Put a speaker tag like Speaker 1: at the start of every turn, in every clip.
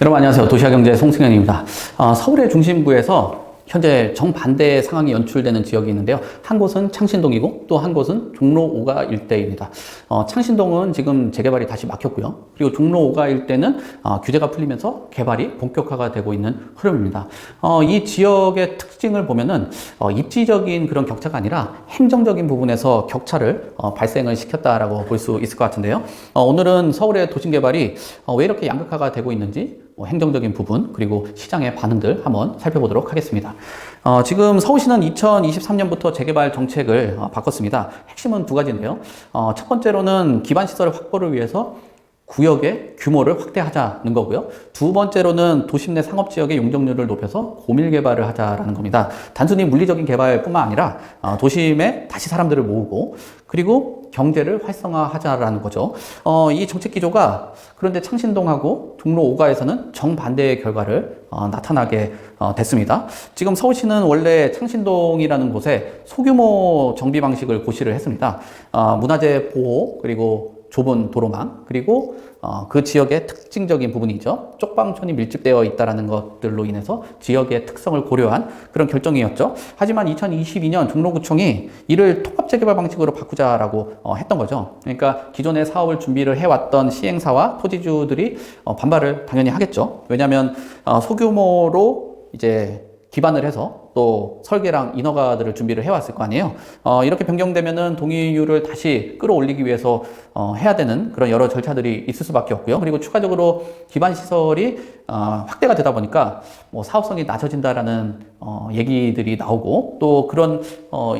Speaker 1: 여러분 안녕하세요. 도시화경제 송승현입니다. 서울의 중심부에서 현재 정반대의 상황이 연출되는 지역이 있는데요. 한 곳은 창신동이고 또 한 곳은 종로 5가 일대입니다. 창신동은 지금 재개발이 다시 막혔고요. 그리고 종로 5가 일대는 규제가 풀리면서 개발이 본격화가 되고 있는 흐름입니다. 이 지역의 특징을 보면은 입지적인 그런 격차가 아니라 행정적인 부분에서 격차를 발생을 시켰다라고 볼 수 있을 것 같은데요. 오늘은 서울의 도심개발이 왜 이렇게 양극화가 되고 있는지 행정적인 부분 그리고 시장의 반응들 한번 살펴보도록 하겠습니다. 지금 서울시는 2023년부터 재개발 정책을 바꿨습니다. 핵심은 두 가지인데요. 첫 번째로는 기반시설 확보를 위해서 구역의 규모를 확대하자는 거고요. 두 번째로는 도심 내 상업지역의 용적률을 높여서 고밀 개발을 하자라는 겁니다. 단순히 물리적인 개발뿐만 아니라 도심에 다시 사람들을 모으고 그리고 경제를 활성화하자라는 거죠. 이 정책 기조가 그런데 창신동하고 종로 5가에서는 정반대의 결과를 나타나게 됐습니다. 지금 서울시는 원래 창신동이라는 곳에 소규모 정비 방식을 고시를 했습니다. 문화재 보호 그리고 좁은 도로망 그리고 그 지역의 특징적인 부분이죠. 쪽방촌이 밀집되어 있다는 것들로 인해서 지역의 특성을 고려한 그런 결정이었죠. 하지만 2022년 종로구청이 이를 통합재개발 방식으로 바꾸자라고 했던 거죠. 그러니까 기존의 사업을 준비를 해왔던 시행사와 토지주들이 반발을 당연히 하겠죠. 왜냐하면 소규모로 이제 기반을 해서 또 설계랑 인허가들을 준비를 해왔을 거 아니에요. 이렇게 변경되면은 동의율을 다시 끌어올리기 위해서 해야 되는 그런 여러 절차들이 있을 수밖에 없고요. 그리고 추가적으로 기반 시설이 확대가 되다 보니까 뭐 사업성이 낮아진다라는 얘기들이 나오고 또 그런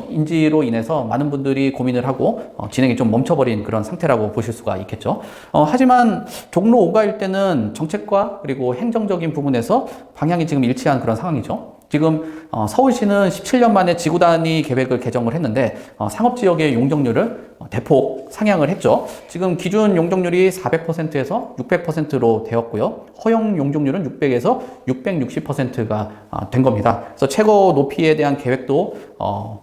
Speaker 1: 인지로 인해서 많은 분들이 고민을 하고 진행이 좀 멈춰버린 그런 상태라고 보실 수가 있겠죠. 하지만 종로 5가 일대는 정책과 그리고 행정적인 부분에서 방향이 지금 일치한 그런 상황이죠. 지금 서울시는 17년 만에 지구 단위 계획을 개정을 했는데 상업지역의 용적률을 대폭 상향을 했죠. 지금 기준 용적률이 400%에서 600%로 되었고요. 허용 용적률은 600에서 660%가 된 겁니다. 그래서 최고 높이에 대한 계획도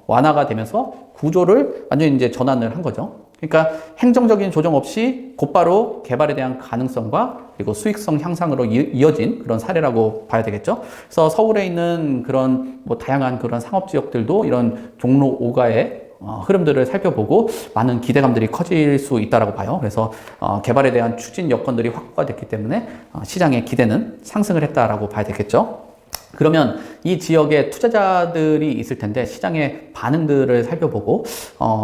Speaker 1: 완화가 되면서 구조를 완전히 이제 전환을 한 거죠. 그러니까 행정적인 조정 없이 곧바로 개발에 대한 가능성과 그리고 수익성 향상으로 이어진 그런 사례라고 봐야 되겠죠. 그래서 서울에 있는 그런 뭐 다양한 그런 상업 지역들도 이런 종로 5가의 흐름들을 살펴보고 많은 기대감들이 커질 수 있다라고 봐요. 그래서 개발에 대한 추진 여건들이 확보가 됐기 때문에 시장의 기대는 상승을 했다라고 봐야 되겠죠. 그러면 이 지역에 투자자들이 있을 텐데 시장의 반응들을 살펴보고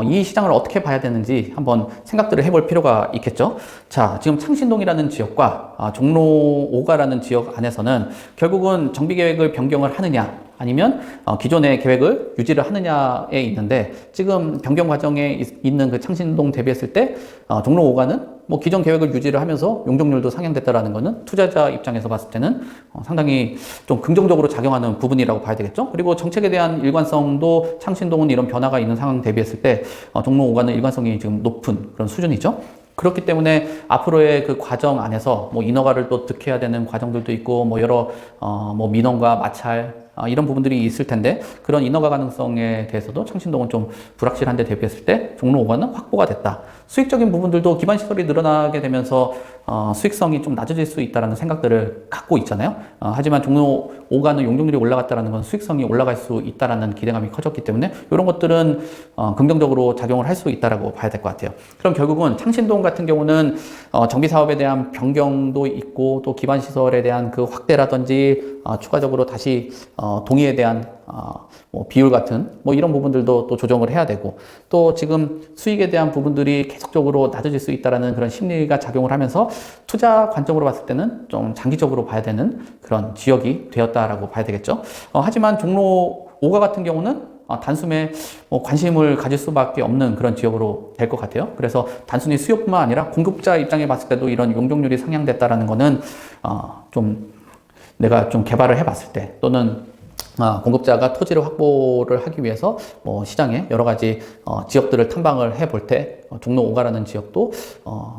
Speaker 1: 이 시장을 어떻게 봐야 되는지 한번 생각들을 해볼 필요가 있겠죠. 자, 지금 창신동이라는 지역과 종로 5가라는 지역 안에서는 결국은 정비계획을 변경을 하느냐 아니면 기존의 계획을 유지를 하느냐에 있는데 지금 변경 과정에 있는 그 창신동 대비했을 때 종로 5가는 뭐 기존 계획을 유지를 하면서 용적률도 상향됐다라는 것은 투자자 입장에서 봤을 때는 상당히 좀 긍정적으로 작용하는 부분이라고 봐야 되겠죠. 그리고 정책에 대한 일관성도 창신동은 이런 변화가 있는 상황 대비했을 때 종로 5가는 일관성이 지금 높은 그런 수준이죠. 그렇기 때문에 앞으로의 그 과정 안에서 뭐 인허가를 또 득해야 되는 과정들도 있고 뭐 여러 뭐 민원과 마찰 이런 부분들이 있을 텐데 그런 인허가 가능성에 대해서도 창신동은 좀 불확실한데 대비했을 때 종로 5가는 확보가 됐다. 수익적인 부분들도 기반 시설이 늘어나게 되면서 수익성이 좀 낮아질 수 있다는 생각들을 갖고 있잖아요. 하지만 종로 5가는 용적률이 올라갔다는 건 수익성이 올라갈 수 있다는 기대감이 커졌기 때문에 이런 것들은 긍정적으로 작용을 할 수 있다고 봐야 될 것 같아요. 그럼 결국은 창신동 같은 경우는 정비 사업에 대한 변경도 있고 또 기반 시설에 대한 그 확대라든지 추가적으로 다시 동의에 대한 뭐 비율 같은 뭐 이런 부분들도 또 조정을 해야 되고 또 지금 수익에 대한 부분들이 계속적으로 낮아질 수 있다는 그런 심리가 작용을 하면서 투자 관점으로 봤을 때는 좀 장기적으로 봐야 되는 그런 지역이 되었다라고 봐야 되겠죠. 하지만 종로 5가 같은 경우는 단숨에 관심을 가질 수밖에 없는 그런 지역으로 될 것 같아요. 그래서 단순히 수요뿐만 아니라 공급자 입장에 봤을 때도 이런 용적률이 상향됐다라는 거는 좀 내가 좀 개발을 해봤을 때 또는 공급자가 토지를 확보를 하기 위해서 뭐 시장에 여러 가지 지역들을 탐방을 해볼 때 종로 5가라는 지역도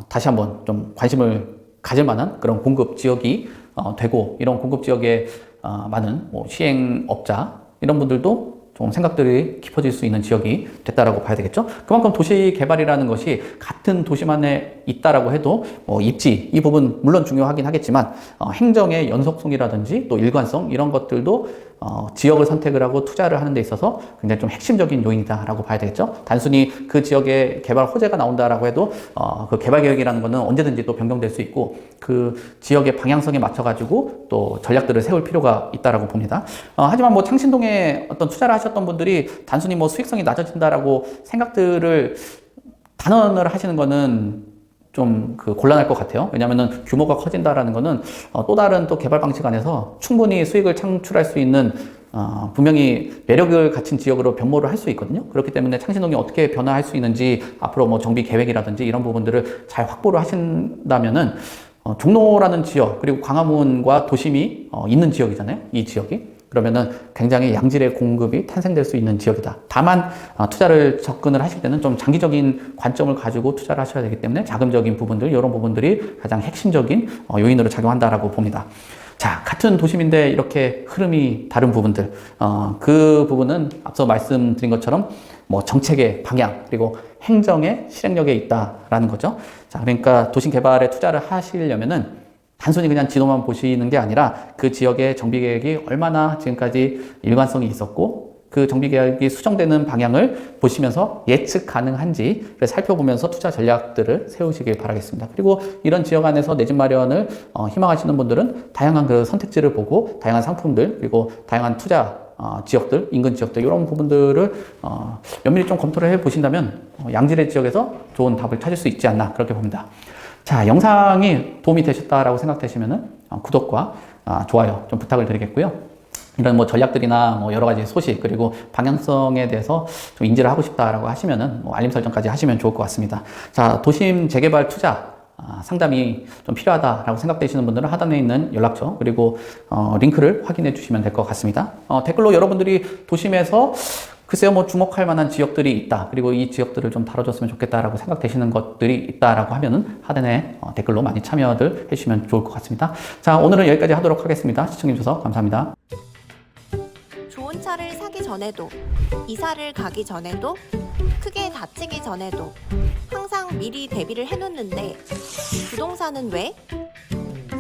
Speaker 1: 다시 한번 좀 관심을 가질 만한 그런 공급 지역이 되고 이런 공급 지역에 많은 뭐 시행업자 이런 분들도 좀 생각들이 깊어질 수 있는 지역이 됐다라고 봐야 되겠죠. 그만큼 도시 개발이라는 것이 같은 도시만에 있다라고 해도 입지 이 부분 물론 중요하긴 하겠지만 행정의 연속성이라든지 또 일관성 이런 것들도 지역을 선택을 하고 투자를 하는 데 있어서 굉장히 좀 핵심적인 요인이다라고 봐야 되겠죠. 단순히 그 지역에 개발 호재가 나온다라고 해도 그 개발 계획이라는 거는 언제든지 또 변경될 수 있고 그 지역의 방향성에 맞춰가지고 또 전략들을 세울 필요가 있다라고 봅니다. 하지만 뭐 창신동에 어떤 투자를 하셨던 분들이 단순히 뭐 수익성이 낮아진다라고 생각들을 단언을 하시는 거는 좀 곤란할 것 같아요. 왜냐하면 규모가 커진다라는 거는 또 다른 또 개발 방식 안에서 충분히 수익을 창출할 수 있는 분명히 매력을 갖춘 지역으로 변모를 할 수 있거든요. 그렇기 때문에 창신동이 어떻게 변화할 수 있는지 앞으로 뭐 정비 계획이라든지 이런 부분들을 잘 확보를 하신다면은 종로라는 지역 그리고 광화문과 도심이 있는 지역이잖아요. 이 지역이. 그러면은 굉장히 양질의 공급이 탄생될 수 있는 지역이다. 다만 투자를 접근을 하실 때는 좀 장기적인 관점을 가지고 투자를 하셔야 되기 때문에 자금적인 부분들 이런 부분들이 가장 핵심적인 요인으로 작용한다라고 봅니다. 자, 같은 도심인데 이렇게 흐름이 다른 부분들 그 부분은 앞서 말씀드린 것처럼 뭐 정책의 방향 그리고 행정의 실행력에 있다라는 거죠. 자, 그러니까 도심 개발에 투자를 하시려면은 단순히 그냥 지도만 보시는 게 아니라 그 지역의 정비 계획이 얼마나 지금까지 일관성이 있었고 그 정비 계획이 수정되는 방향을 보시면서 예측 가능한지를 살펴보면서 투자 전략들을 세우시길 바라겠습니다. 그리고 이런 지역 안에서 내 집 마련을 희망하시는 분들은 다양한 그 선택지를 보고 다양한 상품들 그리고 다양한 투자 지역들, 인근 지역들 이런 부분들을 면밀히 좀 검토를 해 보신다면 양질의 지역에서 좋은 답을 찾을 수 있지 않나 그렇게 봅니다. 자, 영상이 도움이 되셨다라고 생각되시면은 구독과 좋아요 좀 부탁을 드리겠고요. 이런 뭐 전략들이나 뭐 여러 가지 소식 그리고 방향성에 대해서 좀 인지를 하고 싶다라고 하시면은 뭐 알림 설정까지 하시면 좋을 것 같습니다. 자, 도심 재개발 투자 상담이 좀 필요하다라고 생각되시는 분들은 하단에 있는 연락처 그리고 링크를 확인해 주시면 될 것 같습니다. 댓글로 여러분들이 도심에서 글쎄요, 뭐 주목할 만한 지역들이 있다. 그리고 이 지역들을 좀 다뤄줬으면 좋겠다라고 생각되시는 것들이 있다라고 하면은 하단에 댓글로 많이 참여들 해주시면 좋을 것 같습니다. 자, 오늘은 여기까지 하도록 하겠습니다. 시청해주셔서 감사합니다.
Speaker 2: 좋은 차를 사기 전에도, 이사를 가기 전에도, 크게 다치기 전에도 항상 미리 대비를 해놓는데 부동산은 왜?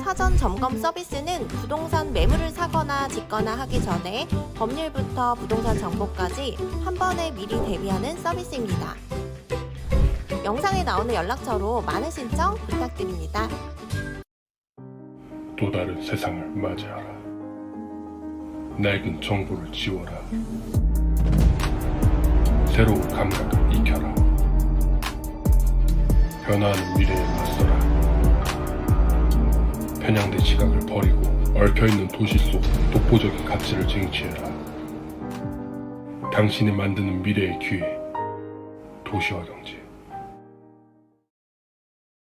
Speaker 2: 사전 점검 서비스는 부동산 매물을 사거나 짓거나 하기 전에 법률부터 부동산 정보까지 한 번에 미리 대비하는 서비스입니다. 영상에 나오는 연락처로 많은 신청 부탁드립니다.
Speaker 3: 또 다른 세상을 맞이하라. 낡은 정보를 지워라. 새로운 감각을 익혀라. 변화하는 미래에 맞서라. 편향된 시각을 버리고 얽혀있는 도시 속 독보적인 가치를 쟁취해라. 당신이 만드는 미래의 기회, 도시화 경제.